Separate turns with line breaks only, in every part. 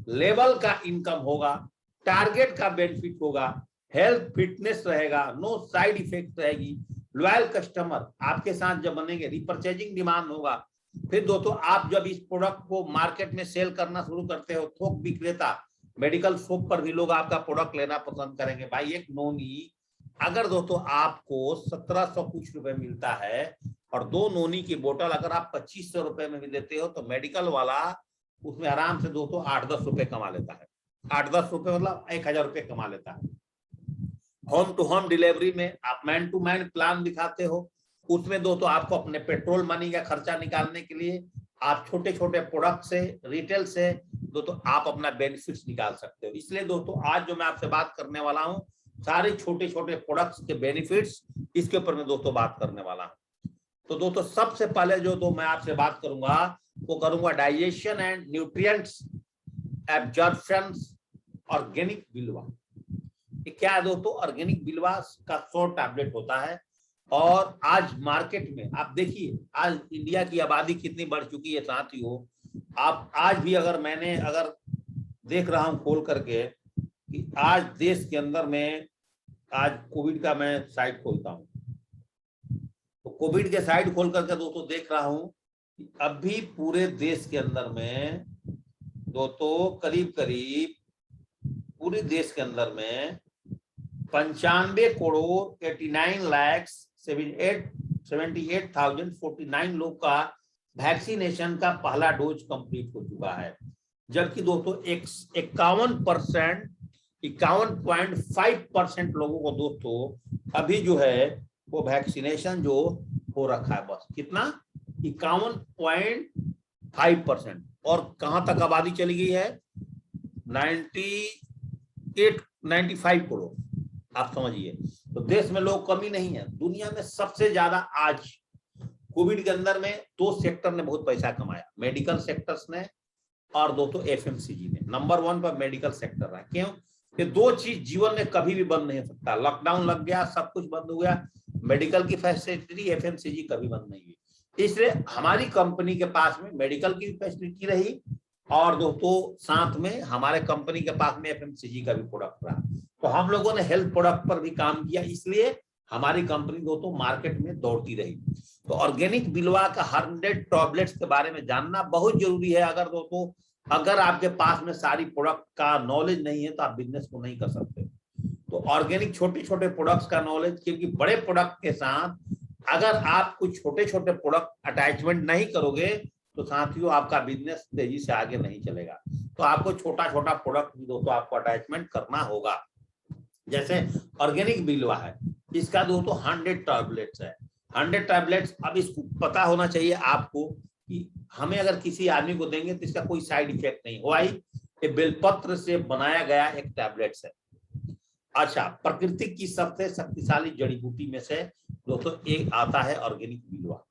Level का income होगा, target का बेनिफिट होगा, हेल्थ फिटनेस रहेगा, नो साइड इफेक्ट रहेगी, लॉयल कस्टमर आपके साथ जब बनेंगे, रिपर्चेजिंग डिमांड होगा। फिर दोस्तों आप जब इस प्रोडक्ट को मार्केट में सेल करना शुरू करते हो, थोक विक्रेता मेडिकल शॉप पर भी लोग आपका प्रोडक्ट लेना पसंद करेंगे। भाई एक नोनी अगर दोस्तों आपको 1700 कुछ रुपए मिलता है और 2 नोनी की बोतल अगर आप 2500 रुपए में भी देते हो, तो मेडिकल वाला उसमें आराम से दोस्तों 8-10 रुपए कमा लेता है। 8-10 रुपए मतलब 1000 रुपए कमा लेता है। होम टू होम डिलीवरी में आप मैन टू मैन प्लान दिखाते हो, उसमें दोस्तों आपको अपने पेट्रोल मनी का खर्चा निकालने के लिए आप छोटे छोटे प्रोडक्ट से, रिटेल से दोस्तों आप अपना बेनिफिट्स निकाल सकते हो। इसलिए दोस्तों आज जो मैं आपसे बात करने वाला हूं, सारे छोटे छोटे प्रोडक्ट्स के बेनिफिट्स, इसके ऊपर मैं दोस्तों बात करने वाला हूं। तो दोस्तों सबसे पहले जो तो मैं आपसे बात करूंगा वो करूंगा digestion and nutrients absorption organic Bilva. क्या है दोस्तों? ऑर्गेनिक बिल्वा का 100 टैबलेट होता है। और आज मार्केट में आप देखिए, आज इंडिया की आबादी कितनी बढ़ चुकी है साथियों। आप आज भी अगर देख रहा हूं खोल करके कि आज देश के अंदर में आज कोविड का मैं साइट खोलता हूं, तो कोविड के साइट खोल करके दोस्तों देख रहा हूं कि अभी पूरे देश के अंदर में दोस्तों करीब पूरे देश के अंदर में 95 करोड़ 89,78,049 लोग का वैक्सीनेशन का पहला डोज कंप्लीट हो चुका है। जबकि दोस्तों 51.5% लोगों को दोस्तों अभी जो है वो वैक्सीनेशन जो हो रखा है, बस कितना 51.5%। और कहां तक आबादी चली गई है? 95 करोड़। आप समझिए, तो देश में लोग कमी नहीं है। दुनिया में सबसे ज्यादा आज कोविड के अंदर में 2 सेक्टर ने बहुत पैसा कमाया, मेडिकल सेक्टर्स ने और दोस्तों एफएमसीजी ने। नंबर 1 पर मेडिकल सेक्टर रहा। क्यों? ये 2 चीज जीवन में कभी भी बंद नहीं हो सकता। लॉकडाउन लग गया, सब कुछ बंद हो गया, मेडिकल की फैसिलिटी, एफएमसीजी कभी बंद नहीं हुई। इसलिए हमारी कंपनी के पास में मेडिकल की फैसिलिटी रही और दोस्तों साथ में हमारे कंपनी के पास में एफएमसीजी का भी प्रोडक्ट रहा। तो हम लोगों ने हेल्थ प्रोडक्ट पर भी काम किया, इसलिए हमारी कंपनी दोस्तों मार्केट में दौड़ती रही। तो ऑर्गेनिक बिल्वा का 100 टैबलेट्स के बारे में जानना बहुत जरूरी है। अगर आपके पास में सारी प्रोडक्ट का नॉलेज नहीं है तो आप बिजनेस को नहीं कर सकते। तो ऑर्गेनिक छोटे छोटे प्रोडक्ट्स का नॉलेज, क्योंकि बड़े प्रोडक्ट के साथ अगर आप कुछ छोटे छोटे प्रोडक्ट अटैचमेंट नहीं करोगे तो साथियों आपका बिजनेस तेजी से आगे नहीं चलेगा। तो आपको छोटा छोटा प्रोडक्ट भी दोस्तों आपको अटैचमेंट करना होगा। जैसे ऑर्गेनिक बिल्वा है, इसका दोस्तों 100 टैबलेट्स है। 100 टैबलेट्स, अब इसको पता होना चाहिए आपको कि हमें अगर किसी आदमी को देंगे तो इसका कोई साइड इफेक्ट नहीं होगा। ये बेलपत्र से बनाया गया एक टैबलेट्स है। अच्छा, प्रकृति की सबसे शक्तिशाली जड़ी बूटी में से दोस्तों एक आता है ऑर्गेनिक बिल्वा।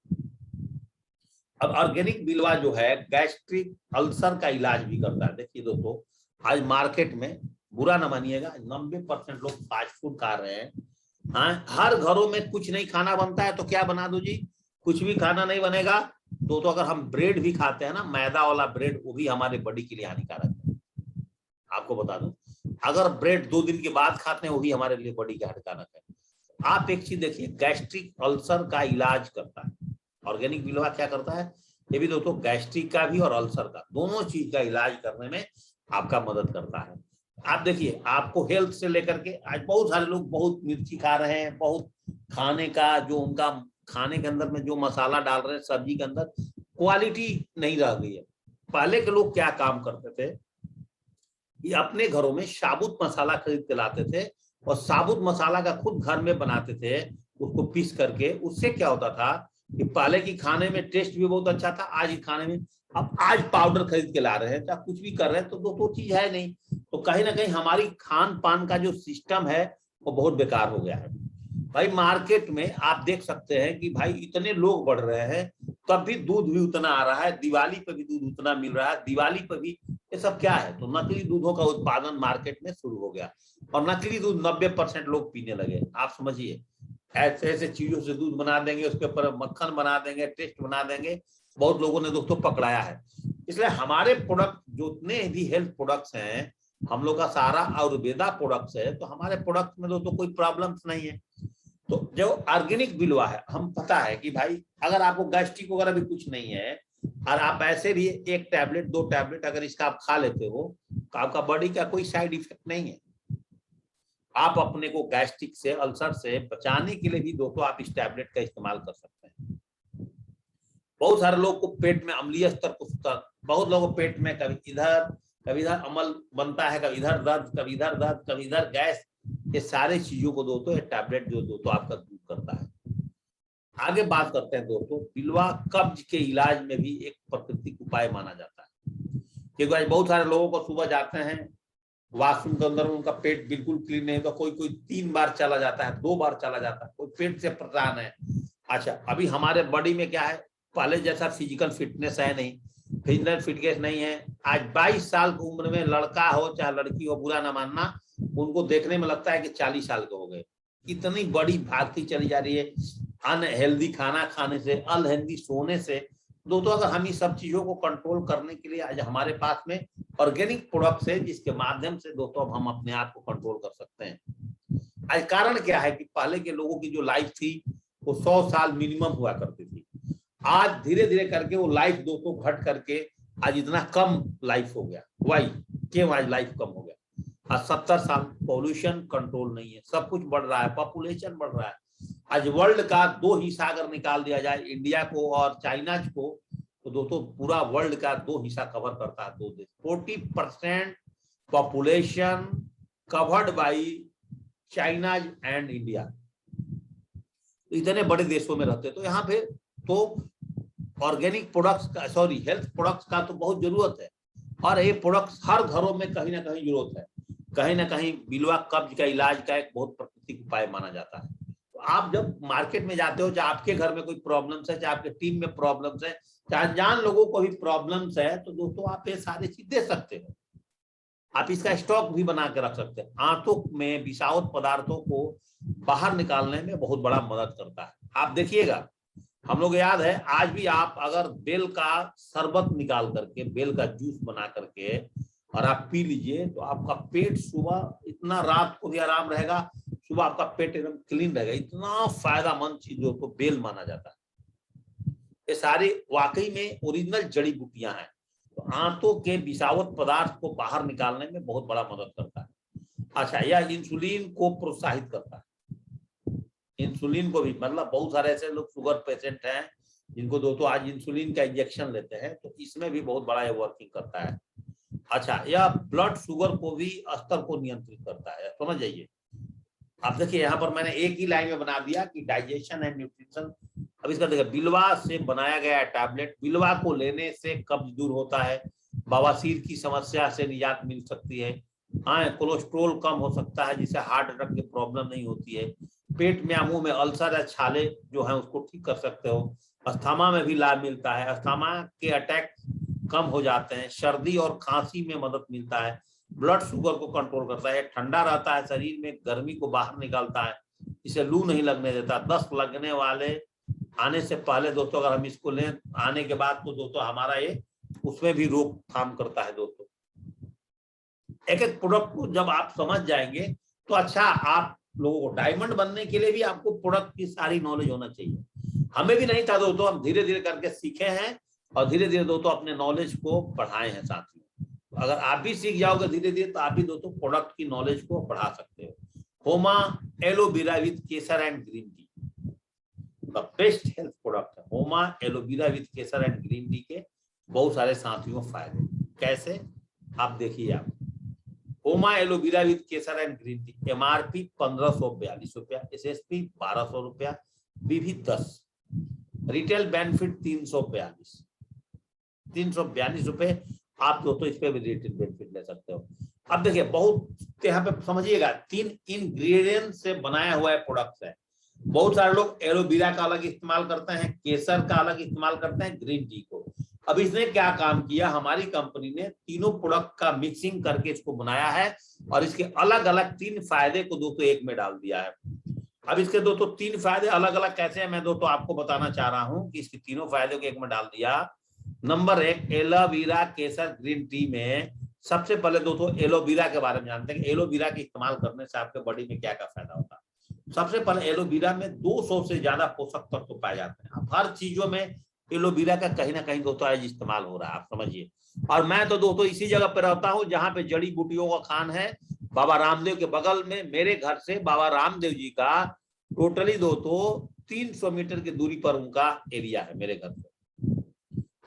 अब ऑर्गेनिक बिल्वा जो है गैस्ट्रिक अल्सर का इलाज भी करता है। देखिए दोस्तों, आज मार्केट में, बुरा ना मानिएगा, 90% लोग फास्ट फूड खा रहे हैं। हाँ, हर घरों में कुछ नहीं खाना बनता है तो क्या बना दो जी, कुछ भी खाना नहीं बनेगा। तो अगर हम ब्रेड भी खाते हैं ना, मैदा वाला ब्रेड, वो भी हमारे बॉडी के लिए हानिकारक है। आपको बता दूं, अगर ब्रेड 2 दिन के बाद खाते हैं वो भी हमारे लिए बॉडी के हानिकारक है। आप एक चीज देखिए, गैस्ट्रिक अल्सर का इलाज करता है ऑर्गेनिक बिल्वा। क्या करता है ये भी दोस्तों? गैस्ट्रिक का भी और अल्सर का, दोनों चीज का इलाज करने में आपका मदद करता है। आप देखिए, आपको हेल्थ से लेकर के आज बहुत सारे लोग बहुत मिर्ची खा रहे हैं, बहुत खाने का जो उनका खाने के अंदर में जो मसाला डाल रहे हैं सब्जी के अंदर, क्वालिटी नहीं रह गई है। पहले के लोग क्या काम करते थे, ये अपने घरों में साबुत मसाला खरीद के लाते थे और साबुत मसाला का खुद घर में बनाते थे, उसको पीस करके। उससे क्या होता था कि पहले की खाने में टेस्ट भी बहुत अच्छा था, आज की खाने में, अब आज पाउडर खरीद के ला रहे हैं, चाहे कुछ भी कर रहे हैं, तो दो चीज है नहीं। तो कहीं ना कहीं हमारी खान पान का जो सिस्टम है वो बहुत बेकार हो गया है। भाई मार्केट में आप देख सकते हैं कि भाई इतने लोग बढ़ रहे हैं, तब भी दूध भी उतना आ रहा है, दिवाली पे भी दूध उतना मिल रहा है, दिवाली पे भी। ये सब क्या है? तो नकली दूधों का उत्पादन मार्केट में शुरू हो गया और नकली दूध 90% लोग पीने लगे। आप समझिए, ऐसे ऐसे चीजों से दूध बना देंगे, उसके ऊपर मक्खन बना देंगे, टेस्ट बना देंगे। बहुत लोगों ने दोस्तों पकड़ाया है। इसलिए हमारे प्रोडक्ट जितने भी हेल्थ प्रोडक्ट्स हैं, हम लोग का सारा आयुर्वेदा प्रोडक्ट्स है, तो हमारे प्रोडक्ट में तो कोई प्रॉब्लम्स नहीं है। तो जो ऑर्गेनिक बिल्वा है, हम पता है कि भाई अगर आपको गैस्ट्रिक वगैरह भी कुछ नहीं है और आप ऐसे भी 1 टैबलेट 2 टैबलेट अगर इसका आप खा लेते हो तो आपका बॉडी का कोई साइड इफेक्ट नहीं है। आप अपने को गैस्ट्रिक से, अल्सर से बचाने के लिए भी दोस्तों आप इस टैबलेट का इस्तेमाल कर सकते हैं। बहुत सारे लोग को पेट में अम्लीय स्तर कुछ, बहुत लोगों को पेट में कभी इधर अम्ल बनता है, कभी इधर दर्द, कभी इधर दर्द, कभी इधर गैस। ये सारे चीजों को दोस्तों ये टैबलेट जो दोस्तों आपका दूर करता है। आगे बात करते हैं दोस्तों, बिल्वा कब्ज के इलाज में भी एक प्राकृतिक उपाय माना जाता है। क्योंकि आज बहुत सारे लोगों को सुबह जाते हैं वॉशरूम के अंदर, उनका पेट बिल्कुल क्लीन नहीं, तो कोई 3 बार चला जाता है, 2 बार चला जाता है, कोई पेट से परेशान है। अच्छा, अभी हमारे बॉडी में क्या है, पहले जैसा फिजिकल फिटनेस है नहीं, फिजिकल फिटनेस नहीं है। आज 22 साल की उम्र में लड़का हो चाहे लड़की हो, बुरा ना मानना, उनको देखने में लगता है कि 40 साल के हो गए। इतनी बड़ी भागती चली जा रही है अनहेल्दी खाना खाने से, अनहेल्दी सोने से। दोस्तों अगर हम इस सब चीजों को कंट्रोल करने के लिए आज हमारे पास में ऑर्गेनिक प्रोडक्ट्स है, जिसके माध्यम से दोस्तों हम अपने आप को कंट्रोल कर सकते हैं। आज कारण क्या है कि पहले के लोगों की जो लाइफ थी वो 100 साल मिनिमम हुआ करती थी। आज धीरे धीरे करके वो लाइफ दोस्तों घट करके आज इतना कम लाइफ हो गया। वाई क्यों आज लाइफ कम हो गया? आज 70 साल। पॉल्यूशन कंट्रोल नहीं है, सब कुछ बढ़ रहा है, पॉपुलेशन बढ़ रहा है। आज वर्ल्ड का 2 हिस्सा अगर निकाल दिया जाए, इंडिया को और चाइना को, तो दोस्तों पूरा वर्ल्ड का 2 हिस्सा कवर करता है 2 देश। 40% population covered by China and India. इतने बड़े देशों में रहते, तो यहाँ पे तो ऑर्गेनिक प्रोडक्ट्स का, सॉरी हेल्थ प्रोडक्ट्स का तो बहुत जरूरत है। और ये प्रोडक्ट्स हर घरों में कहीं ना कहीं जरूरत है। कहीं ना कहीं बिल्वा कब्ज का इलाज का एक बहुत प्राकृतिक उपाय माना जाता है। तो आप जब मार्केट में जाते हो, चाहे आपके घर में कोई प्रॉब्लम्स है, चाहे आपके टीम में प्रॉब्लम्स है, चाहे अनजान लोगों को भी प्रॉब्लम्स है, तो दोस्तों आप ये सारी चीज दे सकते हो। आप इसका स्टॉक भी बना के रख सकते हैं। आंतों में विषाक्त पदार्थों को बाहर निकालने में बहुत बड़ा मदद करता है। आप देखिएगा, हम लोग याद है, आज भी आप अगर बेल का शरबत निकाल करके, बेल का जूस बना करके और आप पी लीजिए, तो आपका पेट सुबह इतना, रात को भी आराम रहेगा, सुबह आपका पेट एकदम क्लीन रहेगा। इतना फायदेमंद चीजों को बेल माना जाता है। ये सारी वाकई में ओरिजिनल जड़ी बूटियां हैं, तो आंतों के विषाक्त पदार्थ को बाहर निकालने में बहुत बड़ा मदद करता है। अच्छा, यह इंसुलिन को प्रोत्साहित करता है। इंसुलिन को भी, मतलब बहुत सारे ऐसे लोग शुगर पेशेंट हैं जिनको दोस्तों आज इंसुलिन का इंजेक्शन लेते हैं, तो इसमें भी बहुत बड़ा ये वर्किंग करता है। अच्छा, यह ब्लड शुगर को भी स्तर को नियंत्रित करता है। समझ जाइए। आप देखिए यहाँ पर मैंने एक ही लाइन में बना दिया कि डाइजेशन एंड न्यूट्रिशन। अब इसका देखिए, बिल्वा से बनाया गया टैबलेट, बिल्वा को लेने से कब्ज दूर होता है, बवासीर की समस्या से निजात मिल सकती है, हाँ कोलेस्ट्रोल कम हो सकता है, जिससे हार्ट अटैक की प्रॉब्लम नहीं होती है, पेट में या मुंह में अल्सर या छाले जो है उसको ठीक कर सकते हो, अस्थमा में भी लाभ मिलता है, अस्थमा के अटैक कम हो जाते हैं, सर्दी और खांसी में मदद मिलता है, ब्लड शुगर को कंट्रोल करता है, ठंडा रहता है, शरीर में गर्मी को बाहर निकालता है, इसे लू नहीं लगने देता, दस्त लगने वाले आने से पहले दोस्तों अगर हम इसको लें, आने के बाद तो दोस्तों हमारा ये उसमें भी रोकथाम करता है। दोस्तों एक एक प्रोडक्ट को जब आप समझ जाएंगे तो अच्छा, आप लोगों को डायमंड बनने के लिए भी आपको प्रोडक्ट की सारी नॉलेज होना चाहिए। हमें भी नहीं था दोस्तों, हम धीरे धीरे करके सीखे हैं और धीरे धीरे दोस्तों अपने नॉलेज को बढ़ाए हैं साथियों। तो अगर आप भी सीख जाओगे धीरे धीरे, तो आप भी दोस्तों प्रोडक्ट की नॉलेज को बढ़ा सकते हो। होमा aloe vera with Kesar and green tea the best health product है। होमा aloe vera with Kesar and green tea के बहुत सारे साथियों फायदे कैसे, आप देखिए। आप होमा aloe vera with Kesar and green tea, MRP 1542 रुपया, एसएसपी 1200 रुपया, बीवी 10, रिटेल बेनिफिट 342 रुपए। आप दोस्तों इस पे भी रिटेल बेनिफिट ले सकते हो। अब देखिए, बहुत यहाँ पे समझिएगा, 3 इंग्रेडिएंट से बनाया हुआ प्रोडक्ट है। बहुत सारे लोग एलोवेरा का अलग इस्तेमाल करते हैं, केसर का अलग इस्तेमाल करते हैं, ग्रीन टी को। अब इसने क्या काम किया, हमारी कंपनी ने तीनों प्रोडक्ट का मिक्सिंग करके इसको बनाया है और इसके अलग अलग 3 फायदे को दोस्तों एक में डाल दिया है। अब इसके दोस्तों 3 फायदे अलग अलग कैसे हैं, मैं दोस्तों आपको बताना चाह रहा हूं कि इसके तीनों फायदे को एक में डाल दिया। नंबर 1 एलोवेरा केसर ग्रीन टी में सबसे पहले दोस्तों एलोवेरा के बारे में जानते हैं कि एलोवेरा के इस्तेमाल करने से आपके बॉडी में क्या क्या फायदा होता है। सबसे पहले एलोवेरा में 200 से ज्यादा पोषक तत्व पाए जाते हैं। अब हर चीजों में एलोवेरा का कहीं ना कहीं दोस्तों आज इस्तेमाल हो रहा है, आप समझिए। और मैं तो दोस्तों इसी जगह पे रहता हूँ जहाँ पे जड़ी बूटियों का खान है। बाबा रामदेव के बगल में मेरे घर से बाबा रामदेव जी का टोटली दोस्तों 300 मीटर की दूरी पर उनका एरिया है मेरे घर से।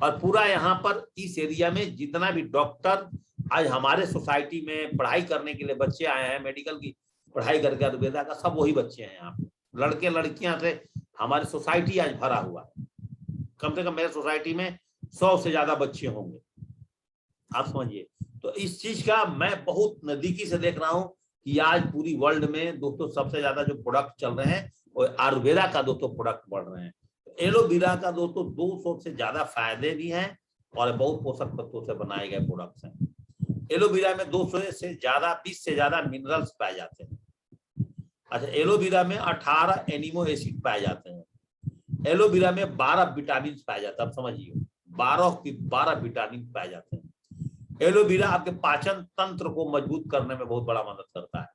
और पूरा यहाँ पर इस एरिया में जितना भी डॉक्टर आज हमारे सोसाइटी में पढ़ाई करने के लिए बच्चे आए हैं, मेडिकल की पढ़ाई करके आयुर्वेदा का, सब वही बच्चे हैं यहाँ पे। लड़के लड़कियां से हमारी सोसाइटी आज भरा हुआ है। कम से कम मेरे सोसाइटी में 100 से ज्यादा बच्चे होंगे, आप समझिए। तो इस चीज का मैं बहुत नजदीकी से देख रहा हूँ कि आज पूरी वर्ल्ड में दोस्तों सबसे ज्यादा जो प्रोडक्ट चल रहे हैं वो आयुर्वेदा का दोस्तों प्रोडक्ट बढ़ रहे हैं। एलोवेरा का दोस्तों 200 से ज्यादा फायदे भी हैं और बहुत पोषक तत्वों से बनाए गए प्रोडक्ट्स हैं। एलोवेरा में 200 से ज्यादा 20 से ज्यादा मिनरल्स पाए जाते हैं। अच्छा, एलोवेरा में 18 एनिमो एसिड पाए जाते हैं। एलोवेरा में 12 विटामिन पाए जाते हैं, आप समझिए 12 विटामिन पाए जाते हैं। एलोवेरा आपके पाचन तंत्र को मजबूत करने में बहुत बड़ा मदद करता है।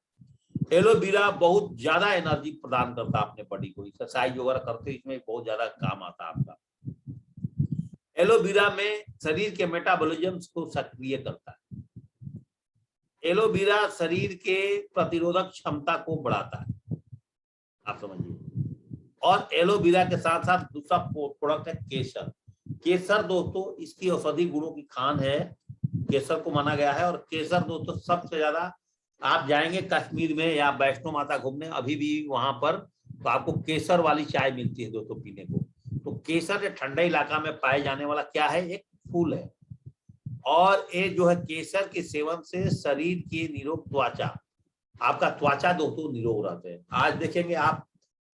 एलोवेरा बहुत ज्यादा एनर्जी प्रदान करता है अपने बॉडी को, एक्सरसाइज वगैरह करते इसमें बहुत ज्यादा काम आता है आपका। एलोवेरा में शरीर के मेटाबॉलिज्म को सक्रिय करता है। एलोवेरा शरीर के प्रतिरोधक क्षमता को बढ़ाता है, आप समझिए। और एलोवेरा के साथ साथ दूसरा प्रोडक्ट है केसर। केसर दोस्तों इसकी औषधि गुणों की खान है, केसर को माना गया है। और केसर दोस्तों सबसे ज्यादा आप जाएंगे कश्मीर में या वैष्णो माता घूमने अभी भी वहां पर, तो आपको केसर वाली चाय मिलती है दोस्तों पीने को। तो केसर ठंडे इलाका में पाए जाने वाला क्या है, एक फूल है। और ये जो है केसर के सेवन से शरीर की निरोग त्वचा, आपका त्वचा दोस्तों निरोग रहते हैं। आज देखेंगे आप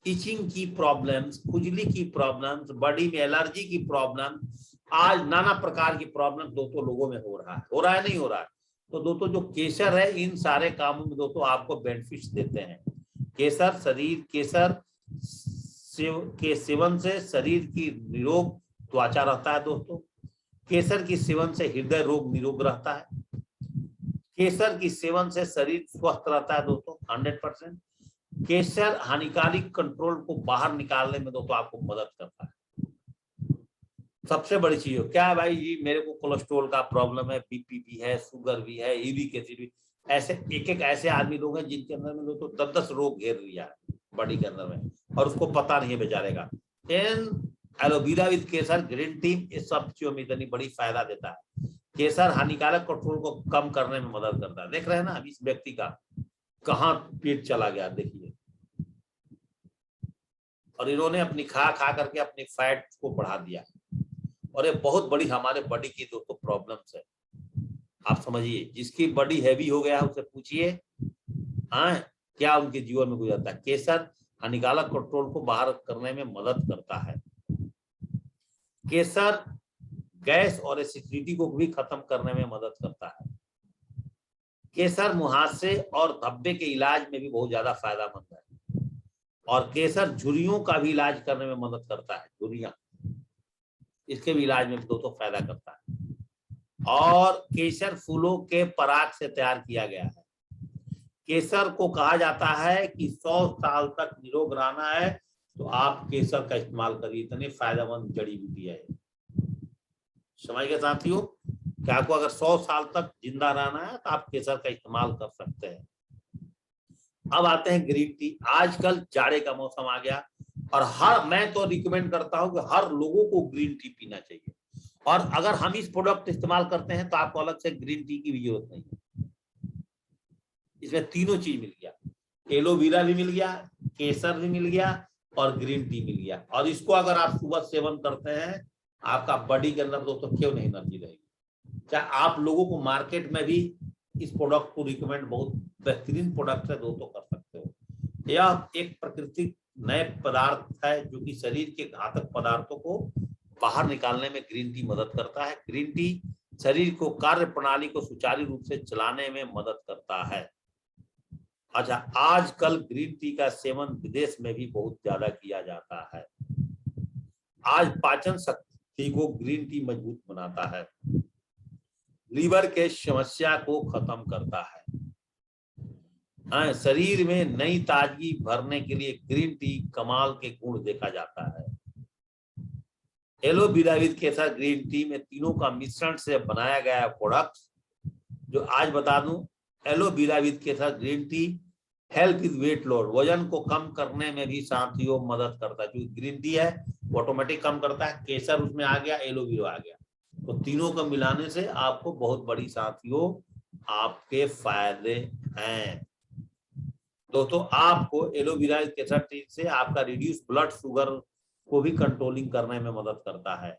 इचिंग की प्रॉब्लम्स, खुजली की प्रॉब्लम्स, बॉडी में एलर्जी की प्रॉब्लम, आज नाना प्रकार की प्रॉब्लम दोस्तों लोगों में हो रहा है नहीं हो रहा है। तो दोस्तों जो केसर है इन सारे कामों में दोस्तों आपको बेनिफिट्स देते हैं। केसर के सेवन से शरीर की निरोग त्वचा रहता है दोस्तों। केसर की सेवन से हृदय रोग निरोग रहता है। केसर की सेवन से शरीर स्वस्थ रहता है दोस्तों 100%। केसर हानिकारक कंट्रोल को बाहर निकालने में दोस्तों आपको मदद करता है। सबसे बड़ी चीज क्या है भाई जी, मेरे को कोलेस्ट्रॉल का प्रॉब्लम है, बीपी भी है, शुगर भी है, यूरिक एसिड भी, ऐसे एक ऐसे आदमी लोग हैं जिनके अंदर में दोस्तों 10-10 रोग घेर लिया है बॉडी के अंदर में, और उसको पता नहीं है बेचारे का। Aloe vera with Kesar green tea इस सब चीजों में इतनी बड़ी फायदा देता है। केसर हानिकारक कोलेस्ट्रॉल को कम करने में मदद करता है। देख रहे हैं ना अभी इस व्यक्ति का कहाँ पेट चला गया, देखिए। और इन्होंने अपनी खा करके अपनी फैट को बढ़ा दिया, और ये बहुत बड़ी हमारे बॉडी की दोस्तों प्रॉब्लम्स है, आप समझिए। जिसकी बॉडी हैवी हो गया है उससे पूछिए क्या उनके जीवन में गुजरता है। केसर हानिकारक कोलेस्ट्रॉल को बाहर करने में मदद करता है। केसर गैस और एसिडिटी को भी खत्म करने में मदद करता है। केसर मुहासे और धब्बे के इलाज में भी बहुत ज्यादा फायदेमंद है। और केसर झुर्रियों का भी इलाज करने में मदद करता है, झुर्रियां, इसके भी इलाज में दोस्तों फायदा करता है। और केसर फूलों के पराग से तैयार किया गया है। केसर को कहा जाता है कि 100 साल तक निरोग रहना है तो आप केसर का इस्तेमाल करिए, इतनी फायदेमंद जड़ी बूटी है। समझ गए साथियों, कि आपको अगर 100 साल तक जिंदा रहना है तो आप केसर का इस्तेमाल कर सकते हैं। अब आते हैं ग्रीन टी। आजकल जाड़े का मौसम आ गया और मैं तो रिकमेंड करता हूं कि हर लोगों को ग्रीन टी पीना चाहिए। और अगर हम इस प्रोडक्ट इस्तेमाल करते हैं तो आपको अलग से ग्रीन टी की भी जरूरत नहीं है। इसमें तीनों चीज मिल गया, एलोवेरा भी मिल गया, केसर भी मिल गया और ग्रीन टी मिल गया। और इसको अगर आप सुबह सेवन करते हैं आपका बॉडी के अंदर दोस्तों क्यों नहीं एनर्जी रहेगी। क्या आप लोगों को मार्केट में भी इस प्रोडक्ट को रिकमेंड बहुत बेहतरीन प्रोडक्ट है दोस्तों, कर सकते हो। यह एक प्राकृतिक नए पदार्थ है जो कि शरीर के घातक पदार्थों को बाहर निकालने में ग्रीन टी मदद करता है। ग्रीन टी शरीर को कार्य प्रणाली को सुचारू रूप से चलाने में मदद करता है। अच्छा, आजकल ग्रीन टी का सेवन विदेश में भी बहुत ज्यादा किया जाता है। आज पाचन शक्ति टी को ग्रीन टी मजबूत बनाता है, लीवर के समस्या को खत्म करता है। शरीर में नई ताजगी भरने के लिए ग्रीन टी कमाल के गुण देखा जाता है। Aloe vera with Kesar green tea में तीनों का मिश्रण से बनाया गया प्रोडक्ट, जो आज बता दूं, aloe vera with Kesar green tea help with weight loss, वजन को कम करने में भी साथियों मदद करता है। क्योंकि ग्रीन टी है ऑटोमेटिक कम करता है, केसर उसमें आ गया, एलोवेरा आ गया, तो तीनों को मिलाने से आपको बहुत बड़ी साथियों आपके फायदे हैं। दोस्तों आपको एलोवेरा केसर टी से आपका रिड्यूस ब्लड शुगर को भी कंट्रोलिंग करने में मदद करता है।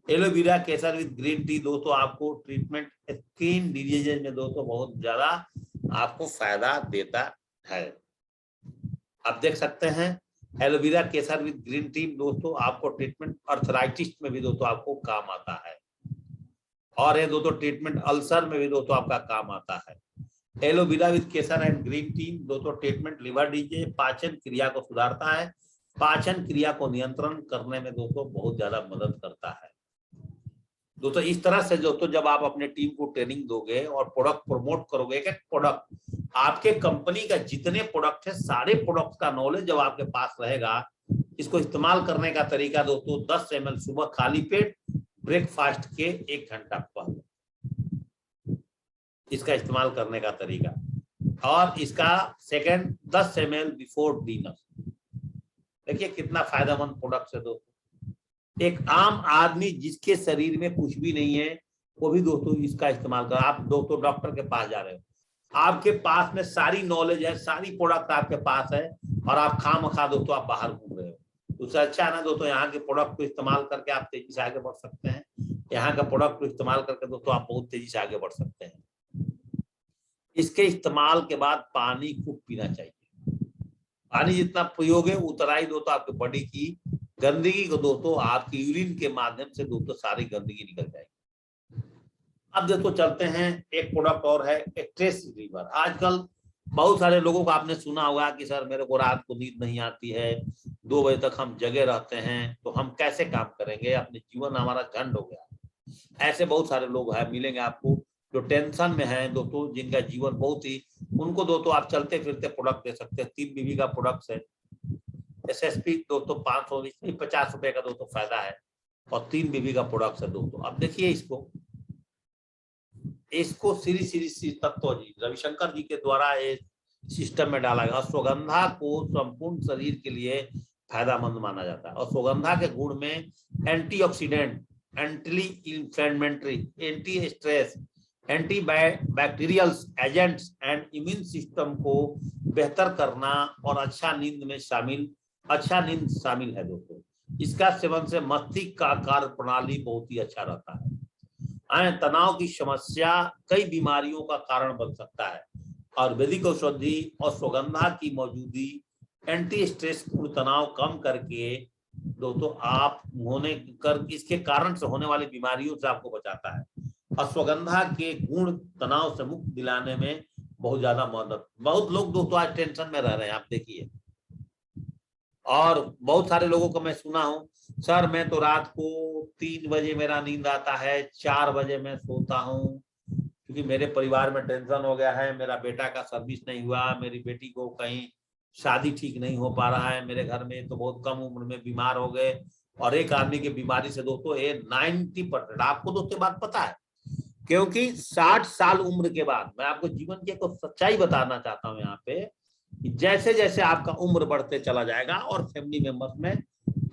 Aloe vera Kesar with green tea दोस्तों आपको ट्रीटमेंट स्किन डिजीज में दोस्तों बहुत ज्यादा आपको फायदा देता है। आप देख सकते हैं aloe vera Kesar with green tea दोस्तों आपको ट्रीटमेंट अर्थराइटिस में भी दोस्तों आपको काम आता है, और ये दोस्तों ट्रीटमेंट अल्सर में भी दोस्तों आपका काम आता है। Aloe vera with Kesar and green tea दोस्तों ट्रीटमेंट लिवर डिजीज, पाचन क्रिया को सुधारता है, पाचन क्रिया को नियंत्रण करने में दोस्तों बहुत ज्यादा मदद करता है। दोस्तों इस तरह से दोस्तों जब आप अपने टीम को ट्रेनिंग दोगे और प्रोडक्ट प्रमोट करोगे, एक प्रोडक्ट आपके कंपनी का जितने प्रोडक्ट है सारे प्रोडक्ट का नॉलेज जब आपके पास रहेगा, इसको इस्तेमाल करने का तरीका दोस्तों 10 ml सुबह खाली पेट ब्रेकफास्ट के 1 घंटा पहले इसका इस्तेमाल करने का तरीका, और इसका सेकंड 10 ml बिफोर डिनर। देखिए कितना फायदेमंद प्रोडक्ट है दोस्तों। एक आम आदमी जिसके शरीर में कुछ भी नहीं है वो भी दोस्तों इसका इस्तेमाल कर, आप दोस्तों डॉक्टर के पास जा रहे हो, आपके पास में सारी नॉलेज है, सारी प्रोडक्ट आपके पास है, और आप खामखा दोस्तों आप बाहर घूम रहे हो। उससे अच्छा है ना दोस्तों यहाँ के प्रोडक्ट को इस्तेमाल करके आप तेजी से आगे बढ़ सकते हैं। यहाँ का प्रोडक्ट को इस्तेमाल करके दोस्तों आप बहुत तेजी से आगे बढ़ सकते हैं। इसके इस्तेमाल के बाद पानी खूब पीना चाहिए। पानी जितना पियोगे उतना ही दोस्तों आपके बॉडी की गंदगी को दोस्तों आपकी यूरिन के माध्यम से दोस्तों सारी गंदगी निकल जाएगी। अब दोस्तों चलते हैं, एक प्रोडक्ट और है स्ट्रेस रिलीवर। आजकल बहुत सारे लोगों को आपने सुना होगा कि सर मेरे को रात को नींद नहीं आती है, 2 बजे तक हम जगे रहते हैं, तो हम कैसे काम करेंगे, अपने जीवन हमारा झंड हो गया। ऐसे बहुत सारे लोग हैं मिलेंगे आपको जो टेंशन में है दोस्तों, जिनका जीवन बहुत ही, उनको दोस्तों आप चलते फिरते प्रोडक्ट दे सकते हैं। 3 बीबी का प्रोडक्ट है, SSP दोस्तों 550 रुपए का दोस्तों फायदा है, और 3 बीबी का प्रोडक्ट है दोस्तों। अब देखिए इसको श्री तत्व जी रविशंकर जी के द्वारा ये सिस्टम में डाला गया। अश्वगंधा को संपूर्ण शरीर के लिए फायदेमंद माना जाता है। अश्वगंधा के गुण में antioxidant, anti inflammatory, anti stress, anti bacterial agents and immune system को बेहतर करना और अच्छा नींद शामिल है दोस्तों। इसका सेवन से मस्तिष्क का कार्य प्रणाली बहुत ही अच्छा रहता है। तनाव की समस्या कई बीमारियों का कारण बन सकता है। आयुर्वेदिक औषधि और अश्वगंधा की मौजूदगी एंटी स्ट्रेस पूर्ण तनाव कम करके दोस्तों आप इसके कारण से होने वाली बीमारियों से आपको बचाता है। अश्वगंधा के गुण तनाव से मुक्त दिलाने में बहुत ज्यादा मदद। बहुत लोग दोस्तों आज टेंशन में रह रहे हैं, आप देखिए, और बहुत सारे लोगों को मैं सुना हूँ, सर मैं तो रात को 3 बजे मेरा नींद आता है, 4 बजे मैं सोता हूँ, क्योंकि मेरे परिवार में टेंशन हो गया है, मेरा बेटा का सर्विस नहीं हुआ, मेरी बेटी को कहीं शादी ठीक नहीं हो पा रहा है, मेरे घर में तो बहुत कम उम्र में बीमार हो गए। और एक आदमी की बीमारी से दोस्तों ये 90%, आपको दोस्तों बात पता है, क्योंकि 60 साल उम्र के बाद, मैं आपको जीवन की एक सच्चाई बताना चाहता हूँ यहाँ पे, जैसे जैसे आपका उम्र बढ़ते चला जाएगा और फैमिली मेंबर्स में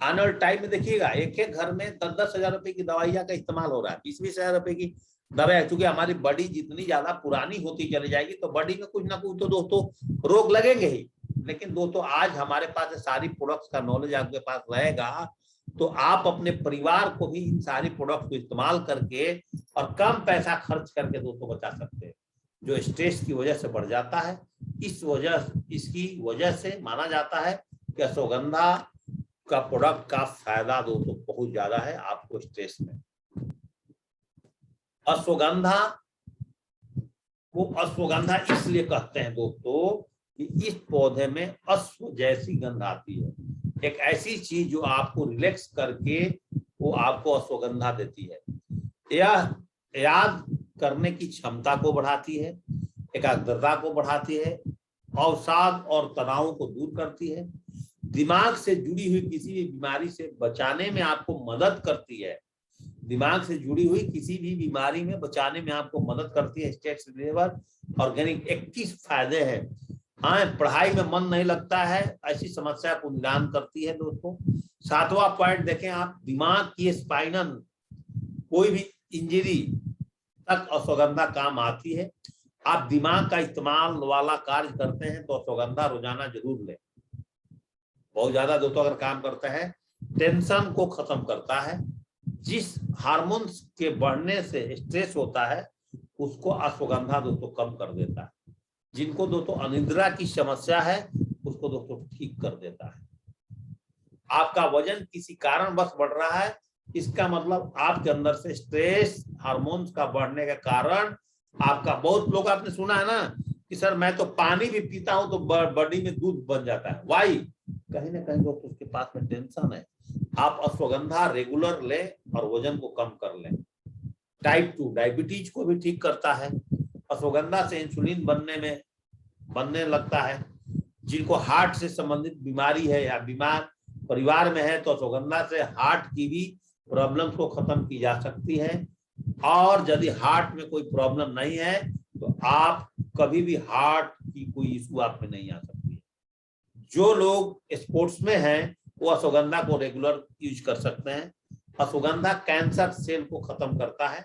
आने वाले टाइम में देखिएगा एक एक घर में 10-10 हजार रुपए की दवाइयां का इस्तेमाल हो रहा है, 20-20 हजार रुपए की दवाई। क्योंकि हमारी बॉडी जितनी ज्यादा पुरानी होती चली जाएगी तो बॉडी में कुछ ना कुछ तो दोस्तों रोग लगेंगे ही। लेकिन दोस्तों आज हमारे पास सारी प्रोडक्ट्स का नॉलेज आपके पास रहेगा तो आप अपने परिवार को भी इन सारी प्रोडक्ट को इस्तेमाल करके और कम पैसा खर्च करके दोस्तों बचा सकते हैं, जो स्ट्रेस की वजह से बढ़ जाता है। इसकी वजह से माना जाता है कि अश्वगंधा का प्रोडक्ट का फायदा दोस्तों बहुत ज्यादा है आपको स्ट्रेस में। अश्वगंधा इसलिए कहते हैं दोस्तों कि इस पौधे में अश्व जैसी गंध आती है, एक ऐसी चीज जो आपको रिलैक्स करके वो आपको अश्वगंधा देती है। यह याद करने की क्षमता को बढ़ाती है, एकाग्रता को बढ़ाती है, अवसाद और तनाव को दूर करती है, दिमाग से जुड़ी हुई किसी भी बीमारी से बचाने में आपको मदद करती है। दिमाग से जुड़ी हुई किसी भी बीमारी में बचाने में आपको मदद करती है। स्ट्रेस रिलीवर, ऑर्गेनिक 21 फायदे हैं। हाँ, पढ़ाई में मन नहीं लगता है, ऐसी समस्या को निदान करती है दोस्तों। 7वां पॉइंट देखें आप, दिमाग की स्पाइनल कोई भी इंजरी तक अश्वगंधा काम आती है। आप दिमाग का इस्तेमाल वाला कार्य करते हैं तो अश्वगंधा रोजाना जरूर लें। बहुत ज्यादा दोस्तों अगर काम करता है, टेंशन को खत्म करता है। जिस हार्मोन्स के बढ़ने से स्ट्रेस होता है उसको अश्वगंधा दोस्तों कम कर देता है। जिनको दोस्तों अनिद्रा की समस्या है उसको दोस्तों ठीक कर देता है। आपका वजन किसी कारणवश बढ़ रहा है, इसका मतलब आपके अंदर से स्ट्रेस हार्मोन्स का बढ़ने के कारण आपका, बहुत लोग आपने सुना है ना कि सर मैं तो पानी भी पीता हूं तो बॉडी में दूध बन जाता है। वाई, कहीं ना कहीं दोस्तों उसके पास में टेंशन है। आप अश्वगंधा रेगुलर लें और वजन को कम कर लें। टाइप 2 डायबिटीज को भी ठीक करता है। अश्वगंधा से इंसुलिन बनने लगता है। जिनको हार्ट से संबंधित बीमारी है या बीमार परिवार में है तो अश्वगंधा से हार्ट की भी प्रॉब्लम को खत्म की जा सकती है। और यदि हार्ट में कोई प्रॉब्लम नहीं है तो आप कभी भी हार्ट की कोई इशू आप में नहीं आ सकती है। जो लोग स्पोर्ट्स में हैं वो अश्वगंधा को रेगुलर यूज कर सकते हैं। अश्वगंधा कैंसर सेल को खत्म करता है,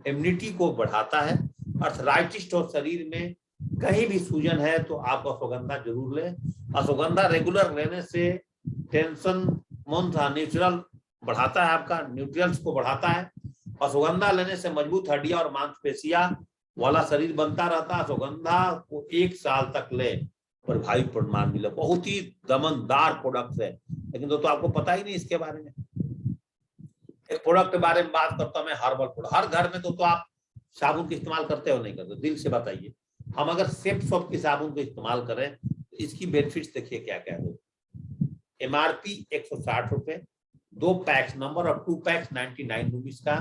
इम्यूनिटी को बढ़ाता है। अर्थराइटिस और शरीर में कहीं भी सूजन है तो आप अश्वगंधा जरूर लें। अश्वगंधा रेगुलर लेने से टेंशन न्यूट्रल बढ़ाता है, आपका न्यूट्रिएंट्स को बढ़ाता है। अश्वगंधा लेने से मजबूत हड्डियां और मांसपेशियां वाला शरीर बनता रहता है। अश्वगंधा को 1 साल तक ले पर भाई प्रमाण मिला। बहुत ही दमनदार प्रोडक्ट है, लेकिन दोस्तों आपको पता ही नहीं इसके बारे में। एक प्रोडक्ट के बारे में बात करता हूं मैं, हर्बल प्रोडक्ट। हर घर में दोस्तों आप साबुन का इस्तेमाल करते हो नहीं करते? दिल से बताइए। हम अगर सेफ सॉप की साबुन को इस्तेमाल करें तो इसकी बेनिफिट्स देखिए क्या क्या है। MRP 160 रुपए, 2 PACS, number of 2 PACS 99 rupees का।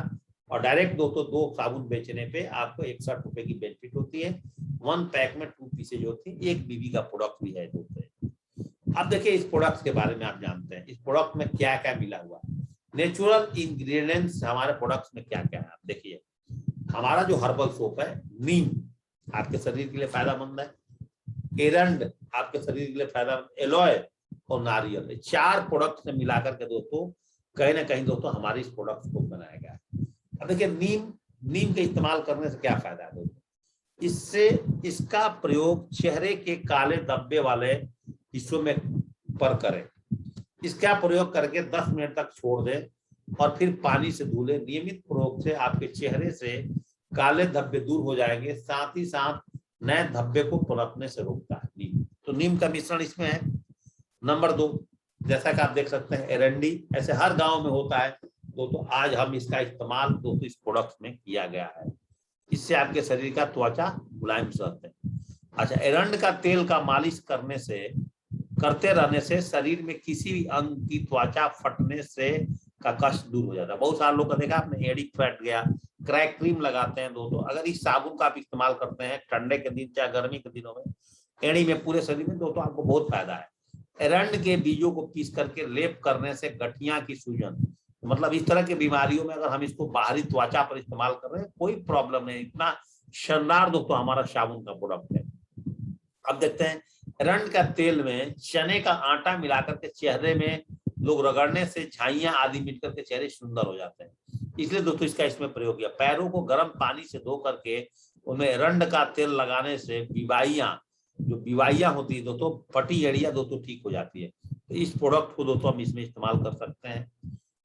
और डायरेक्ट दोस्तों 2 साबुन बेचने पे आपको 61 रुपए की बेनिफिट होती है। 1 पैक में 2 पीसेज होती है। 1 बीबी का प्रोडक्ट भी है दोस्तों। अब देखिए इस प्रोडक्ट के बारे में आप जानते हैं इस प्रोडक्ट में क्या क्या मिला हुआ। नेचुरल इंग्रेडिएंट्स हमारे प्रोडक्ट्स में क्या क्या है आप देखिए। हमारा जो हर्बल सोप है, नीम आपके शरीर के लिए फायदेमंद है, एरंड आपके शरीर के लिए फायदेमंद, एलोए और नारियल, 4 प्रोडक्ट से मिलाकर के दोस्तों कहीं ना कहीं दोस्तों हमारे इस प्रोडक्ट को बनाया गया है। अब देखिए नीम के इस्तेमाल करने से क्या फायदा है दोस्तों। इससे इसका प्रयोग चेहरे के काले धब्बे वाले हिस्सों में पर करें। इसका प्रयोग करके 10 मिनट तक छोड़ दें और फिर पानी से धुले। नियमित प्रयोग से आपके चेहरे से काले धब्बे दूर हो जाएंगे, साथ ही साथ नए धब्बे को पनपने से रोकता है नीम। तो नीम का मिश्रण इसमें है। नंबर 2, जैसा कि आप देख सकते हैं एरंडी, ऐसे हर गांव में होता है दोस्तों। आज हम इसका इस्तेमाल दोस्तों इस प्रोडक्ट में किया गया है। इससे आपके शरीर का त्वचा मुलायम रहते हैं। अच्छा, एरंड का तेल का मालिश करते रहने से शरीर में किसी भी अंग की त्वचा फटने से का कष्ट दूर हो जाता है। बहुत सारे लोग का देखा आपने, एड़ी फट गया, क्रैक क्रीम लगाते हैं दोस्तों। अगर इस साबुन का आप इस्तेमाल करते हैं ठंडे के दिन चाहे गर्मी के दिनों में, एड़ी में पूरे शरीर में दोस्तों आपको बहुत फायदा है। एरंड के बीजों को पीस करके लेप करने से गठिया की सूजन, मतलब इस तरह की बीमारियों में अगर हम इसको बाहरी त्वचा पर इस्तेमाल कर रहे हैं कोई प्रॉब्लम नहीं। इतना शानदार दोस्तों हमारा साबुन का प्रोडक्ट है। अब देखते हैं, एरंड का तेल में चने का आटा मिलाकर के चेहरे में लोग रगड़ने से झाइयां आदि मिट करके चेहरे सुंदर हो जाते हैं। इसलिए दोस्तों इसका इसमें प्रयोग किया। पैरों को गर्म पानी से धो करके उनमें एरंड का तेल लगाने से बीवाइयां होती है दोस्तों, फटी एड़ियां दोस्तों ठीक हो जाती है। तो इस प्रोडक्ट को दोस्तों हम इसमें इस्तेमाल कर सकते हैं।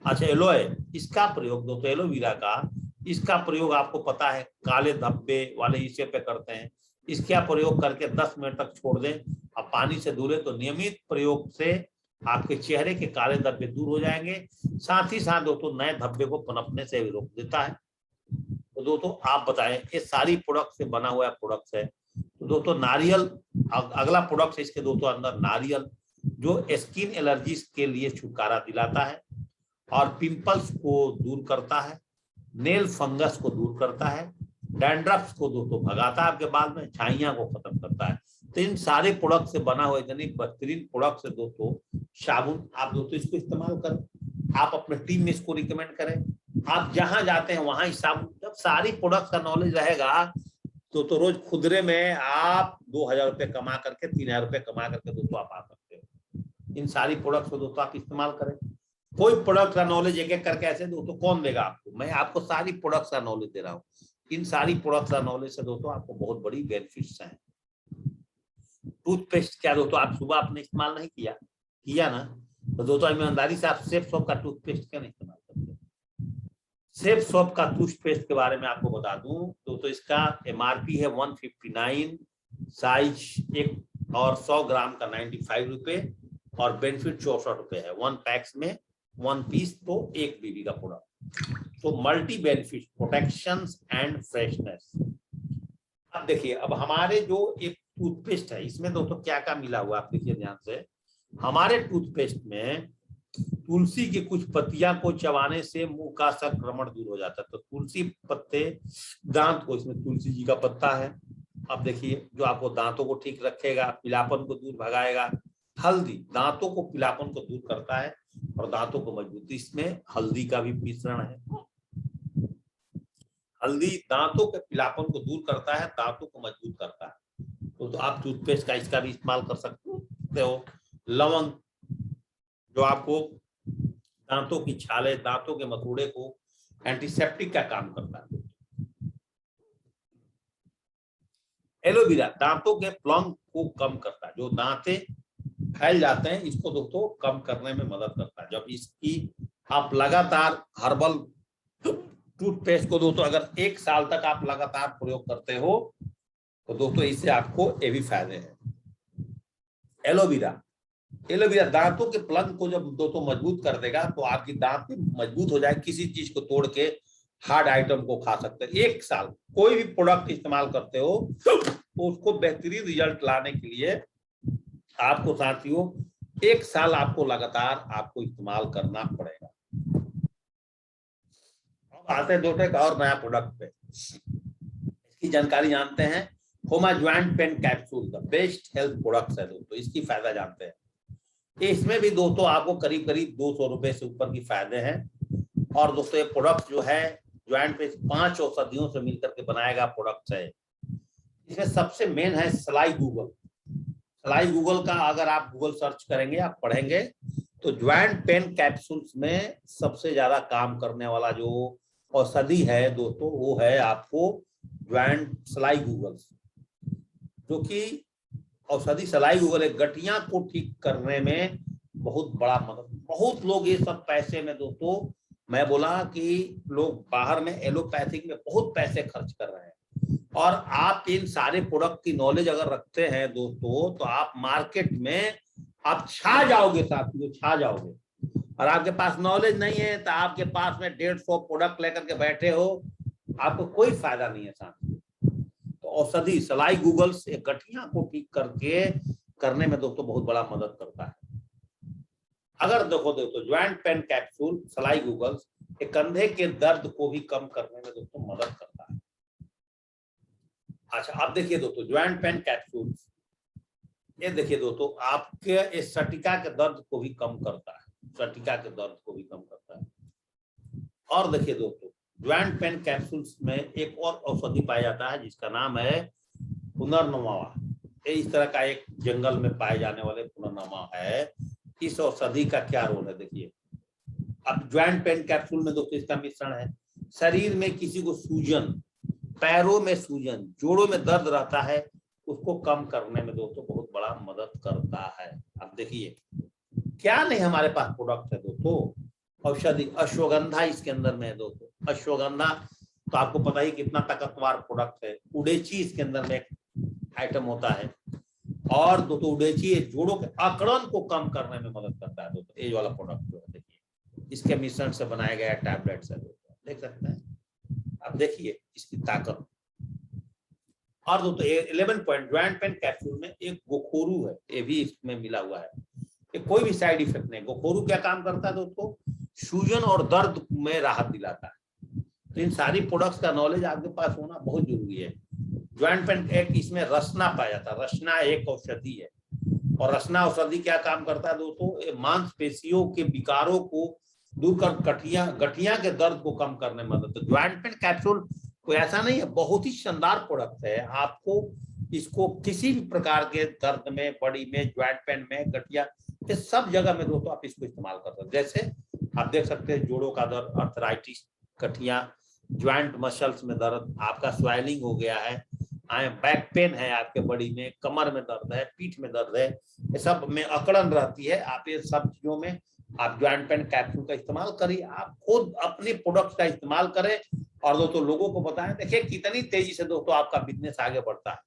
अच्छा, एलोए, इसका प्रयोग दोस्तों एलोवेरा का, इसका प्रयोग आपको पता है काले धब्बे वाले हिस्से पे करते हैं। इसका प्रयोग करके 10 मिनट तक छोड़ दें, अब पानी से धुले तो नियमित प्रयोग से आपके चेहरे के काले धब्बे दूर हो जाएंगे। साथ ही साथ दोस्तों नए धब्बे को पनपने से भी रोक देता है। तो दोस्तों आप बताएं, ये सारी प्रोडक्ट से बना हुआ प्रोडक्ट है। तो दोस्तों नारियल अगला प्रोडक्ट है इसके दोस्तों अंदर, नारियल जो स्किन एलर्जी के लिए छुटकारा दिलाता है और पिंपल्स को दूर करता है, नेल फंगस को दूर करता है, डैंड्रफ्स को दोस्तों भगाता है आपके बाल में, छाइयां को खत्म करता है। तो इन सारे प्रोडक्ट से बना हुआ इतनी बेहतरीन प्रोडक्ट है दोस्तों साबुन, आप दोस्तों इसको इस्तेमाल करें, आप अपने टीम में इसको रिकमेंड करें, आप जहां जाते हैं वहां इस साबुन, जब सारी प्रोडक्ट का नॉलेज रहेगा तो रोज खुदरे में आप 2000 रुपये कमा करके 3000 रुपये कमा करके दोस्तों आप आ सकते हो। इन सारी प्रोडक्ट्स को दोस्तों आप इस्तेमाल करें। कोई प्रोडक्ट का नॉलेज एक एक करके ऐसे दोस्तों कौन देगा आपको, मैं आपको सारी प्रोडक्ट्स का नॉलेज दे रहा हूँ। इन सारी प्रोडक्ट्स का नॉलेज से दोस्तों आपको बहुत बड़ी बेनिफिट्स हैं। टूथपेस्ट क्या दोस्तों आप सुबह आपने इस्तेमाल नहीं किया ना, तो दोस्तों ईमानदारी से आप सेफ सॉप का टूथपेस्ट क्यों नहीं इस्तेमाल करते? सेफ सॉप का टूथपेस्ट के बारे में आपको बता दूं तो इसका MRP है 159, साइज एक और 100 ग्राम का 95 रुपए और बेनिफिट 64 रुपए है। 1 पैक्स में 1 पीस तो 1 BB का प्रोडक्ट, तो multi benefit, protection and freshness. अब देखिए, अब हमारे जो एक टूथपेस्ट है इसमें दोस्तों क्या क्या मिला हुआ आप देखिए ध्यान से। हमारे टूथपेस्ट में तुलसी की कुछ पत्तियां को चबाने से मुंह का संक्रमण दूर हो जाता है। तो तुलसी पत्ते दांत को, इसमें तुलसी जी का पत्ता है, अब देखिए जो आपको दांतों को ठीक रखेगा, पीलापन को दूर भगाएगा। हल्दी दांतों को पीलापन को दूर करता है और दांतों को मजबूती, इसमें हल्दी का भी मिश्रण है। हल्दी दांतों के पीलापन को दूर करता है, दांतों को मजबूत करता है। तो आप टूथपेस्ट का इसका भी इस्तेमाल कर सकते हो। लवंग जो आपको दांतों की छाले, दांतों के मसूड़े को एंटीसेप्टिक का काम करता है। एलोवेरा दांतों के प्लंग को कम करता है, जो दांते फैल जाते हैं इसको दोस्तों कम करने में मदद करता है। जब इसकी आप लगातार हर्बल टूथपेस्ट को दोस्तों अगर 1 साल तक आप लगातार प्रयोग करते हो तो दोस्तों इससे आपको ये भी फायदे हैं। एलोवेरा दांतों के प्लंग को जब दोस्तों मजबूत कर देगा तो आपकी दांत मजबूत हो जाए, किसी चीज को तोड़ के हार्ड आइटम को खा सकते हैं। 1 साल कोई भी प्रोडक्ट इस्तेमाल करते हो तो उसको बेहतरीन रिजल्ट लाने के लिए आपको साथियों 1 साल आपको लगातार आपको इस्तेमाल करना पड़ेगा। अब आते हैं दोस्तों एक और नया प्रोडक्ट पे, इसकी जानकारी जानते हैं। होमा joint pain capsule the best health products है दोस्तों, इसकी फायदा जानते हैं। इसमें भी दोस्तों आपको करीब करीब 200 रुपए से ऊपर की फायदे हैं। और दोस्तों ये प्रोडक्ट जो है ज्वाइंट पे 5 औषधियों से मिलकर के बनाया गया प्रोडक्ट है। इसमें सबसे मेन है सलाई गूगल। सलाई गूगल का अगर आप गूगल सर्च करेंगे, आप पढ़ेंगे तो ज्वाइंट पेन कैप्सूल्स में सबसे ज्यादा काम करने वाला जो औषधि है दोस्तों वो है आपको ज्वाइंट सलाई गूगल, जो कि औषधि सलाई गूगल एक गठिया को ठीक करने में बहुत बड़ा मदद। बहुत लोग ये सब पैसे में दोस्तों, मैं बोला कि लोग बाहर में एलोपैथिक में बहुत पैसे खर्च कर रहे हैं, और आप इन सारे प्रोडक्ट की नॉलेज अगर रखते हैं दोस्तों तो आप मार्केट में आप छा जाओगे साथियों, छा जाओगे। और आपके पास नॉलेज नहीं है तो आपके पास में 150 प्रोडक्ट लेकर के बैठे हो, आपको कोई फायदा नहीं है साथियों। तो औषधि सलाई गूगल से गठिया को ठीक करके करने में दोस्तों बहुत बड़ा मदद करता है। अगर देखो दोस्तों ज्वाइंट पेन कैप्सूल सलाई गूगल कंधे के दर्द को भी कम करने में दोस्तों मदद करता है। अच्छा आप देखिए दोस्तों ज्वाइंट पेन कैप्सूल, ये देखिए दोस्तों आपके इस सटिका के दर्द को भी कम करता है, सटिका के दर्द को भी कम करता है। और देखिए दोस्तों ज्वाइंट पेन कैप्सूल्स में एक और औषधि पाया जाता है जिसका नाम है पुनर्नवा। ये इस तरह का एक जंगल में पाए जाने वाले पुनर्नवा है। इस औषधि का क्या रोल है देखिए। अब ज्वाइंट पेन कैप्सूल में दोस्तों इसका मिश्रण है। शरीर में किसी को सूजन, पैरों में सूजन, जोड़ों में दर्द रहता है, उसको कम करने में दोस्तों बहुत बड़ा मदद करता है। अब देखिए क्या नहीं हमारे पास प्रोडक्ट है दोस्तों, औषधि अश्वगंधा इसके अंदर में है दोस्तों। अश्वगंधा तो आपको पता ही कितना ताकतवर प्रोडक्ट है। उडेची इसके अंदर में एक आइटम होता है, और दोस्तों उडेची जोड़ों के अकड़न को कम करने में मदद करता है दोस्तों। ये वाला प्रोडक्ट जो है देखिए इसके मिश्रण से बनाया गया टैबलेट्स है दोस्तों, देख सकते हैं आप, देखिए इसकी ताकत। और दोस्तों 11 पॉइंट ज्वाइंट पेन कैप्सूल में एक गोखोरू है, ये भी इसमें मिला हुआ है। ये कोई भी साइड इफेक्ट नहीं। गोखोरू क्या काम करता है दोस्तों, सूजन और दर्द में राहत दिलाता है। तो इन सारी प्रोडक्ट्स का नॉलेज आपके पास होना बहुत जरूरी है। ज्वाइंट पेन एक इसमें रसना पाया जाता है। रसना एक औषधि है और रसना औषधि क्या काम करता है दोस्तों, मांसपेशियों के विकारों को दूर कर गठिया के दर्द को कम करने में मदद। तो ज्वाइंट पेन कैप्सूल कोई ऐसा नहीं है, बहुत ही शानदार प्रोडक्ट है। आपको इसको किसी भी प्रकार के दर्द में, बॉडी में, ज्वाइंट पेन में, गठिया, ये सब जगह में दोस्तों आप इसको इस्तेमाल कर सकते हैं। जैसे आप देख सकते हैं जोड़ों का दर्द, अर्थराइटिस, गठिया, ज्वाइंट मसल्स में दर्द, आपका स्वेलिंग हो गया है, बैक पेन है आपके बॉडी में, कमर में दर्द है, पीठ में दर्द है, ये सब में अकड़न रहती है, आप ये सब चीजों में आप ज्वाइंट पेन कैप्सूल का इस्तेमाल करिए। आप खुद अपने प्रोडक्ट का इस्तेमाल करें और दोस्तों लोगों को बताएं। देखिए कितनी तेजी से दोस्तों आपका बिजनेस आगे बढ़ता है।